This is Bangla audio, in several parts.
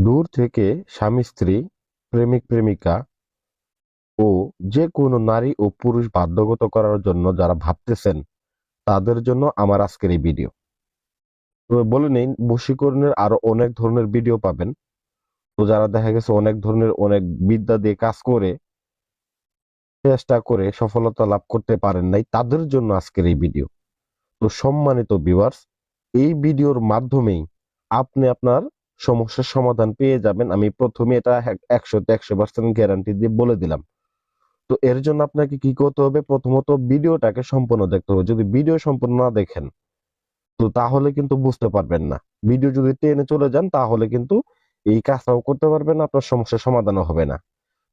দূর থেকে স্বামী স্ত্রী, প্রেমিক প্রেমিকা ও যে কোনো নারী ও পুরুষ বাধ্যগত করার জন্য যারা ভাবতেছেন তাদের জন্য আমার আজকের এই ভিডিও। তো বলে নেই, বশীকরণের আরো অনেক ধরনের ভিডিও পাবেন। তো যারা দেখা গেছে অনেক ধরনের অনেক বিদ্যা দিয়ে কাজ করে চেষ্টা করে সফলতা লাভ করতে পারেন নাই, তাদের জন্য আজকের এই ভিডিও। তো সম্মানিত ভিউয়ার্স, এই ভিডিওর মাধ্যমেই আপনি আপনার সমস্যার সমাধান পেয়ে যাবেন। আমি প্রথমে এটা 100% গ্যারান্টি দিয়ে বলে দিলাম। তো এর জন্য আপনাকে কি করতে হবে? প্রথমত ভিডিওটাকে সম্পূর্ণ দেখতে হবে। যদি ভিডিও সম্পূর্ণ না দেখেন তো তাহলে কিন্তু বুঝতে পারবেন না। ভিডিও যদি টেনে চলে যান তাহলে কিন্তু এই কাজটাও করতে পারবেন না, আপনার সমস্যার সমাধানও হবে না।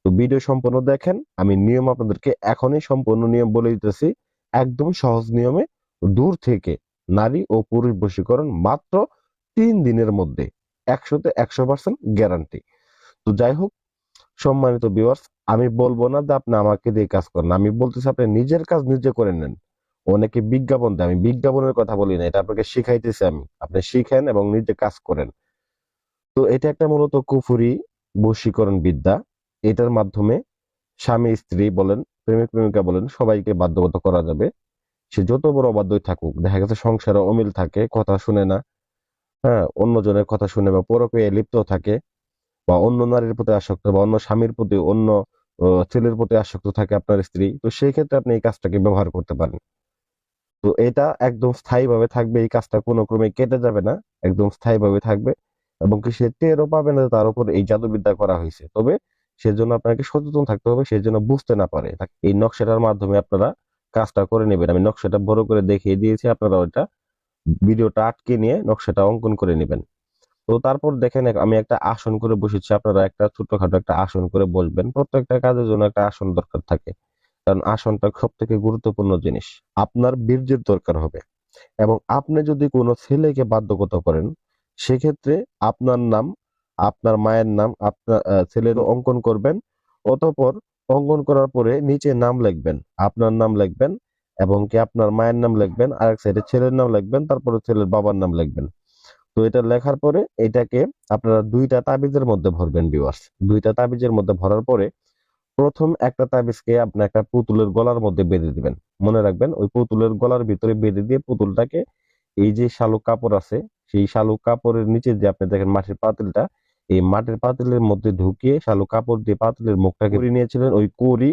তো ভিডিও সম্পূর্ণ দেখেন। আমি নিয়ম আপনাদেরকে এখনই সম্পূর্ণ নিয়ম বলে দিতেছি। একদম সহজ নিয়মে দূর থেকে নারী ও পুরুষ বশীকরণ মাত্র 3 দিনের মধ্যে, 100% গ্যারান্টি। তো যাই হোক, সম্মানিত ভিউয়ার্স, আমি বলবো না যে আপনি আমাকে দিয়ে কাজ করেন, আমি বলতেছি আপনি নিজের কাজ নিজে করে নেন। অনেকে বিজ্ঞাপন দেয়, আমি বিজ্ঞাপনের কথা বলি না, এটা আপনাকে শিখাইতেছি আমি। আপনি শিখেন এবং নিজে কাজ করেন। তো এটা একটা মূলত কুফরি বশীকরণ বিদ্যা। এটার মাধ্যমে স্বামী স্ত্রী বলেন, প্রেমিক প্রেমিকা বলেন, সবাইকে বাধ্যগত করা যাবে। সে যত বড় অবাধ্যই থাকুক, দেখা গেছে সংসারে অমিল থাকে, কথা শুনে না, হ্যাঁ, অন্যজনের কথা শুনে বা পরকীয়ায় লিপ্ত থাকে, বা অন্য নারীর প্রতি আসক্ত, বা অন্য স্বামীর প্রতি, অন্য ছেলের প্রতি আসক্ত থাকে আপনার স্ত্রী, তো সেই ক্ষেত্রে আপনি এই কাজটাকে ব্যবহার করতে পারেন। তো এটা একদম স্থায়ীভাবে থাকবে, এই কাজটা কোনো ক্রমে কেটে যাবে না, একদম স্থায়ীভাবে থাকবে। এবং কি সে টেরও পাবে না যে তার উপর এই জাদুবিদ্যা করা হয়েছে। তবে সেজন্য আপনাকে সচেতন থাকতে হবে, সে যেন বুঝতে না পারে। এই নকশাটার মাধ্যমে আপনারা কাজটা করে নেবেন। আমি নকশাটা বড় করে দেখিয়ে দিয়েছি, আপনারা ওইটা ভিডিওটা আটকে নিয়ে নকশাটা অঙ্কন করে নেবেন। তো তারপর দেখেন, আমি একটা আসন করে বসেছি, আপনারা একটা ছোটখাটো একটা আসন করে বসবেন। প্রত্যেকটা কাজের জন্য একটা আসন দরকার থাকে, কারণ আসনটা সব থেকে গুরুত্বপূর্ণ জিনিস। আপনার বীর্যের দরকার হবে। এবং আপনি যদি কোনো ছেলেকে বাধ্যগত করেন, সেক্ষেত্রে আপনার নাম, আপনার মায়ের নাম, আপনার ছেলের অঙ্কন করবেন। অতঃপর অঙ্কন করার পরে নিচে নাম লিখবেন, আপনার নাম লিখবেন, এবং কি আপনার মায়ের নাম লিখবেন, আরেক সাইডে ছেলের নাম লিখবেন, তারপরে ছেলের বাবার নাম লিখবেন। তো এটা লেখার পরে এটাকে আপনারা দুইটা তাবিজের মধ্যে ভরবেন ভিউয়ার্স। দুইটা তাবিজের মধ্যে ভরার পরে প্রথম একটা তাবিজকে আপনি একটা পুতুলের গলার মধ্যে বেঁধে দিবেন। মনে রাখবেন, ওই পুতুলের গলার ভিতরে বেঁধে দিয়ে পুতুলটাকে এই যে শালুক কাপড় আছে, সেই শালুক কাপড়ের নিচে যে আপনি দেখেন মাটির পাতিলটা, এই মাটির পাতিলের মধ্যে ঢুকিয়ে শালুক কাপড় দিয়ে পাতিলের মুখটাকে করিয়ে নিয়েছিলেন, ওই করি